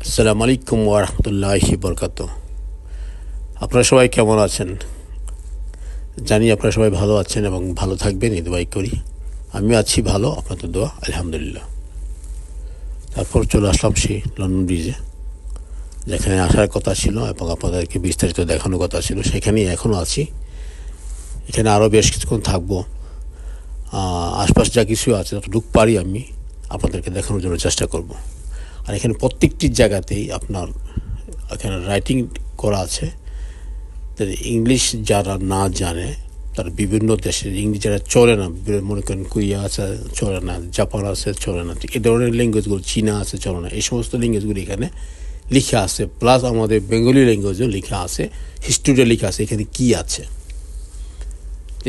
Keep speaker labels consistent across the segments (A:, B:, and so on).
A: আসসালামু আলাইকুম ওয়া রাহমাতুল্লাহি ওয়া বারাকাতুহু। আপনারা সবাই কেমন আছেন? জানি আপনারা সবাই ভালো আছেন এবং ভালো থাকবেন এই দোয়াই করি। আমি আছি ভালো, আপনাদের দোয়া আলহামদুলিল্লাহ। তারপর চলে আসলাম সেই লন্ডন ব্রিজে, যেখানে আসার কথা ছিল এবং আপনাদেরকে বিস্তারিত দেখানোর কথা ছিল, সেখানেই এখনও আছি। এখানে আরও বেশ কিছুক্ষণ থাকবো। আশপাশ যা কিছু আছে যতটুকু পারি আমি আপনাদেরকে দেখানোর জন্য চেষ্টা করব। আর এখানে প্রত্যেকটি জায়গাতেই আপনার এখানে রাইটিং করা আছে। ইংলিশ যারা না জানে, তারা বিভিন্ন দেশের ইংলিশ যারা চলে না, মনে করেন কোরিয়া আছে চলে না, জাপান আছে চলে না, ঠিক এই ধরনের ল্যাঙ্গুয়েজগুলো, চীনা আছে চলে না, এই সমস্ত ল্যাঙ্গুয়েজগুলো এখানে লেখা আছে। প্লাস আমাদের বেঙ্গলি ল্যাঙ্গুয়েজও লেখা আছে, হিস্ট্রিটা লেখা আছে এখানে কী আছে।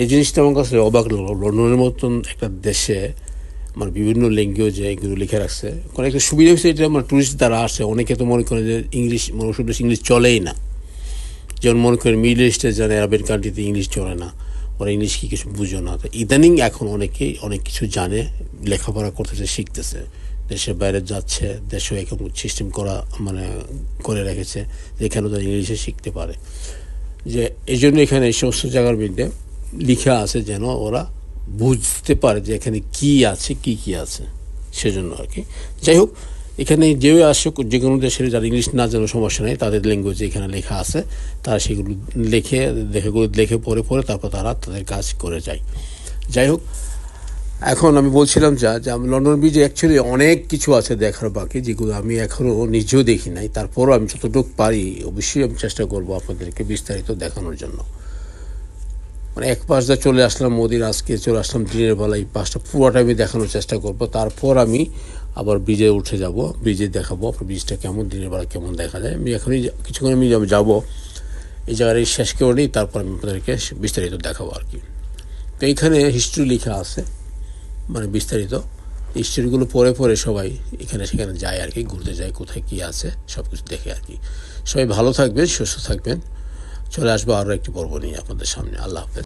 A: এই জিনিসটা আমার কাছে অবাক লাগলো। লন্ডনের মতন একটা দেশে মানে বিভিন্ন ল্যাঙ্গুয়েজে এগুলো লিখে রাখছে। কারণ একটা সুবিধা হচ্ছে, এটা আমার টুরিস্ট যারা আসে অনেকে তো মনে করে যে ইংলিশ ইংলিশ চলেই না। যেমন মনে করেন মিডল ইস্টে যারা আরবের কান্ট্রিতে ইংলিশ চলে না, ওরা ইংলিশ কি কিছু বুঝো না। তো ইদানিং এখন অনেকেই অনেক কিছু জানে, লেখাপড়া করতেছে, শিখতেছে, দেশের বাইরে যাচ্ছে, দেশেও এখন সিস্টেম করা মানে করে রেখেছে যেখানে তারা ইংলিশে শিখতে পারে। যে এই জন্য এখানে এই সমস্ত জায়গার মধ্যে লেখা আছে যেন ওরা বুঝতে পারে যে এখানে কী আছে, কী আছে, সেজন্য আর কি। যাই হোক, এখানে যেও আসুক, যে কোনো দেশের যারা ইংলিশ না জানার সমস্যা নেই, তাদের ল্যাঙ্গুয়েজে এখানে লেখা আছে, তারা সেগুলো লেখে পড়ে তারপর তারা তাদের কাজ করে যায়। যাই হোক, এখন আমি বলছিলাম যে আমি লন্ডন ব্রিজে অ্যাকচুয়ালি অনেক কিছু আছে দেখার বাকি, যেগুলো আমি এখনও নিজেও দেখি নাই। তারপরও আমি যতটুকু পারি অবশ্যই আমি চেষ্টা করবো আপনাদেরকে বিস্তারিত দেখানোর জন্য। মানে এক পাশ দিয়ে চলে আসলাম মোদির, আজকে চলে আসলাম দিনের বেলা, এই পাশটা পুরোটা আমি দেখানোর চেষ্টা করব। তারপর আমি আবার ব্রিজে উঠে যাব, ব্রিজে দেখাবো ব্রিজটা কেমন, দিনের বেলা কেমন দেখা যায়। আমি এখনই কিছুক্ষণ আমি যাবো এই জায়গায় শেষ করে নিই, তারপর আমি আপনাদেরকে বিস্তারিত দেখাবো আর কি। তো এইখানে হিস্ট্রি লেখা আছে, মানে বিস্তারিত হিস্ট্রিগুলো পড়ে সবাই এখানে সেখানে যায় আর কি, ঘুরতে যায়, কোথায় কী আছে সব কিছু দেখে আর কি। সবাই ভালো থাকবেন, সুস্থ থাকবেন। চলে আসবো আরও একটি পর্ব নিয়ে আপনাদের সামনে। আল্লাহ হাফেজ।